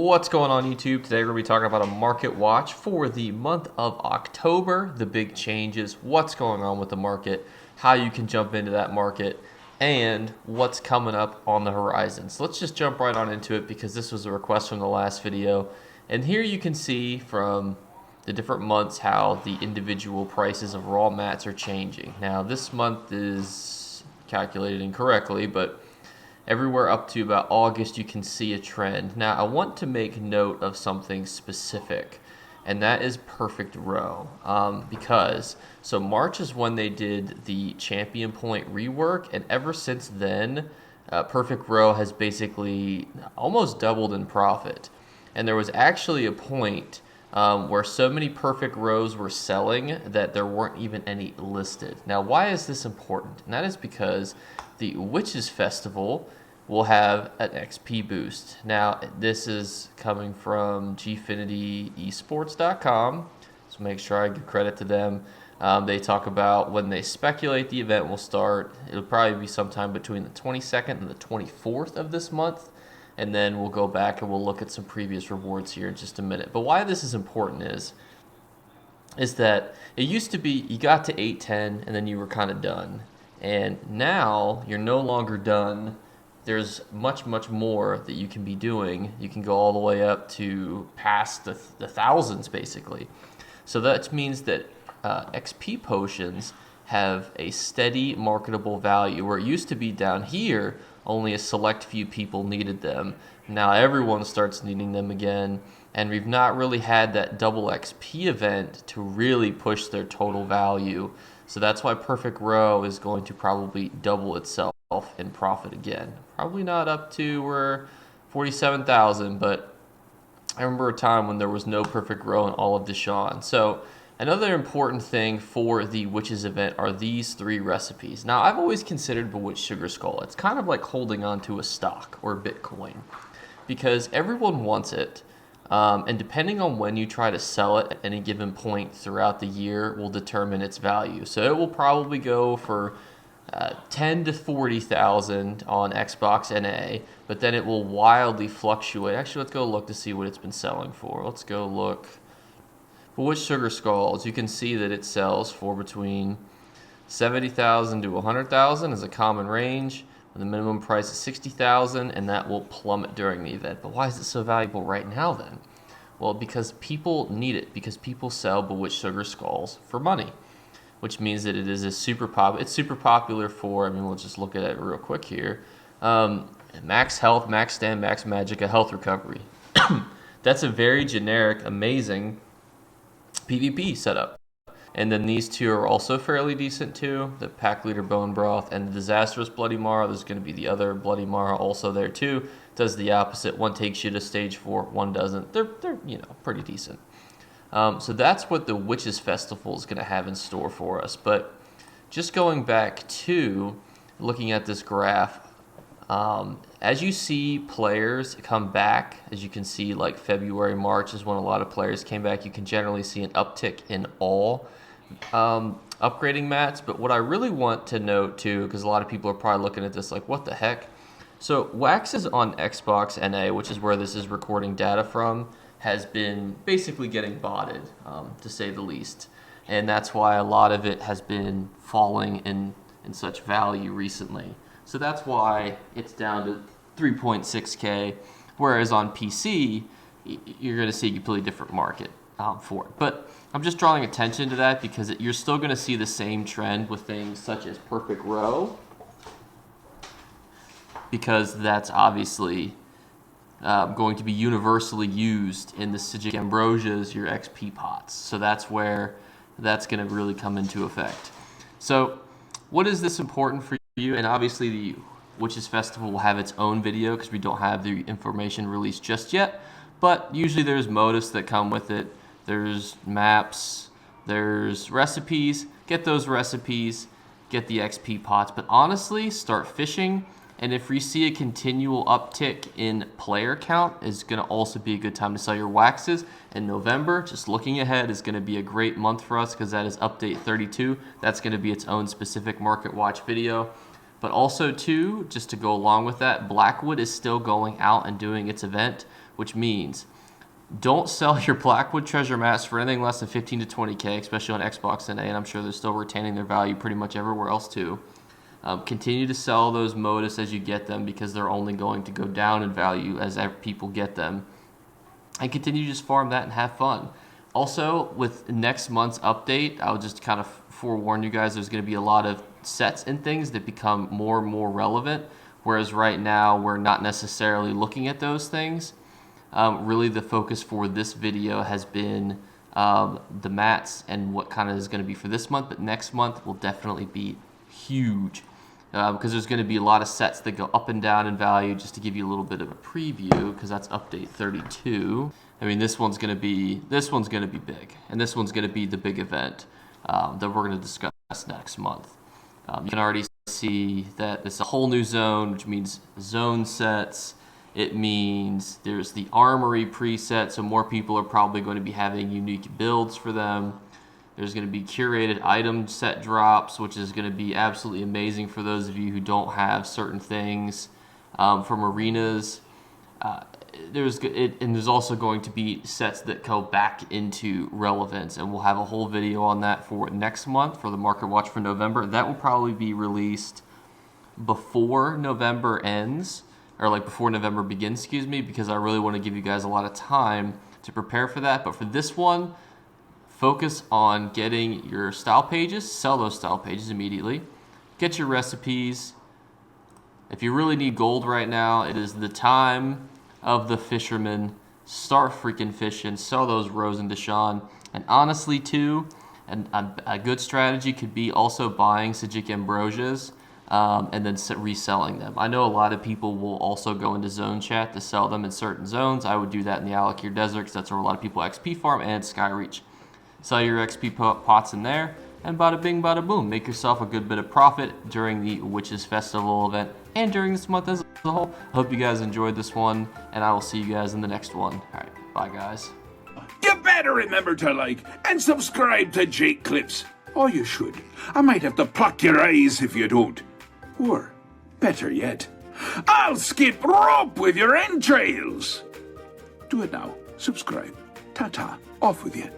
What's going on YouTube? Today we're going to be talking about a market watch for the month of October, the big changes, what's going on with the market, how you can jump into that market, and what's coming up on the horizon. So let's just jump right on into it because this was a request from the last video. And here you can see from the different months how the individual prices of raw mats are changing. Now this month is calculated incorrectly, but everywhere up to about August you can see a trend. Now I want to make note of something specific, and that is perfect row, because so March is when they did the champion point rework, and ever since then perfect row has basically almost doubled in profit. And there was actually a point where so many perfect rows were selling that there weren't even any listed. Now why is this important? And that is because the Witches Festival will have an XP boost. Now this is coming from gfinityEsports.com, so make sure I give credit to them. They talk about when they speculate the event will start. It'll probably be sometime between the 22nd and the 24th of this month, and then we'll go back and we'll look at some previous rewards here in just a minute. But why this is important is that it used to be you got to 810 and then you were kind of done, and now you're no longer done. There's much more that you can be doing. You can go all the way up to past the thousands basically. So that means that XP potions have a steady marketable value, where it used to be down here only a select few people needed them. Now everyone starts needing them again, and we've not really had that double XP event to really push their total value. So that's why perfect row is going to probably double itself in profit again. Probably not up to where 47,000, but I remember a time when there was no perfect row in all of Deshaun. So another important thing for the Witches event are these three recipes. Now I've always considered Bewitched Sugar Skull, it's kind of like holding on to a stock or Bitcoin, because everyone wants it. And depending on when you try to sell it at any given point throughout the year will determine its value. So it will probably go for 10 to 40,000 on Xbox NA, but then it will wildly fluctuate. Actually, let's go look to see what it's been selling for. Let's go look. But with Sugar Skulls, you can see that it sells for between 70,000 to 100,000 is a common range. The minimum price is 60,000, and that will plummet during the event. But why is it so valuable right now then? Well, because people need it, because people sell Bewitched Sugar Skulls for money, which means that it is a super popular for, I mean, we'll just look at it real quick here. Max health, max stand, max magic, a health recovery. That's a very generic, amazing PvP setup. And then these two are also fairly decent too. The Pack Leader Bone Broth and the Disastrous Bloody Mara. There's going to be the other Bloody Mara also there too. Does the opposite. One takes you to stage 4, one doesn't. They're pretty decent. So that's what the Witches Festival is going to have in store for us. But just going back to looking at this graph, as you see players come back, as you can see, like February, March is when a lot of players came back. You can generally see an uptick in all upgrading mats. But what I really want to note too, because a lot of people are probably looking at this like, what the heck? So waxes on Xbox NA, which is where this is recording data from, has been basically getting botted, to say the least. And that's why a lot of it has been falling in such value recently. So that's why it's down to 3.6K, whereas on PC, you're going to see a completely different market for it. But I'm just drawing attention to that because you're still going to see the same trend with things such as perfect row, because that's obviously going to be universally used in the Sigic Ambrosias, your XP pots. So that's where that's going to really come into effect. So what is this important for you? And obviously the Witches Festival will have its own video because we don't have the information released just yet. But usually there's motifs that come with it. There's maps, there's recipes. Get those recipes, get the XP pots. But honestly, start fishing. And if we see a continual uptick in player count, is going to also be a good time to sell your waxes. In November, just looking ahead, is going to be a great month for us because that is update 32. That's going to be its own specific market watch video. But also too, just to go along with that, Blackwood is still going out and doing its event which means don't sell your Blackwood treasure maps for anything less than 15 to 20K, especially on Xbox NA, and I'm sure they're still retaining their value pretty much everywhere else too. Continue to sell those modus as you get them, because they're only going to go down in value as people get them. And continue to just farm that and have fun. Also, with next month's update, I'll just kind of forewarn you guys, there's going to be a lot of sets and things that become more and more relevant, whereas right now we're not necessarily looking at those things. Really the focus for this video has been the mats and what kind of is going to be for this month, but next month will definitely be huge, because there's going to be a lot of sets that go up and down in value. Just to give you a little bit of a preview, because that's update 32. I mean, this one's going to be big, and this one's going to be the big event that we're going to discuss next month. You can already see that it's a whole new zone, which means zone sets. It means there's the armory preset, so more people are probably going to be having unique builds for them. There's going to be curated item set drops, which is going to be absolutely amazing for those of you who don't have certain things from arenas. There's also going to be sets that go back into relevance, and we'll have a whole video on that for next month for the Market Watch for November. That will probably be released before November ends, or like before November begins, excuse me, because I really want to give you guys a lot of time to prepare for that. But for this one, focus on getting your style pages, sell those style pages immediately, get your recipes. If you really need gold right now, it is the time of the fisherman. Start freaking fishing, sell those Rose and Deshaun. And honestly too, a good strategy could be also buying Sajik Ambrosias and then reselling them. I know a lot of people will also go into zone chat to sell them in certain zones. I would do that in the Alakir Desert, because that's where a lot of people XP farm, and Skyreach. Sell your XP pots in there, and bada bing, bada boom. Make yourself a good bit of profit during the Witches Festival event and during this month as a whole. I hope you guys enjoyed this one, and I will see you guys in the next one. All right, bye guys. You better remember to like and subscribe to Jake Clips. Or you should. I might have to pluck your eyes if you don't. Or, better yet, I'll skip rope with your entrails. Do it now. Subscribe. Ta-ta. Off with you.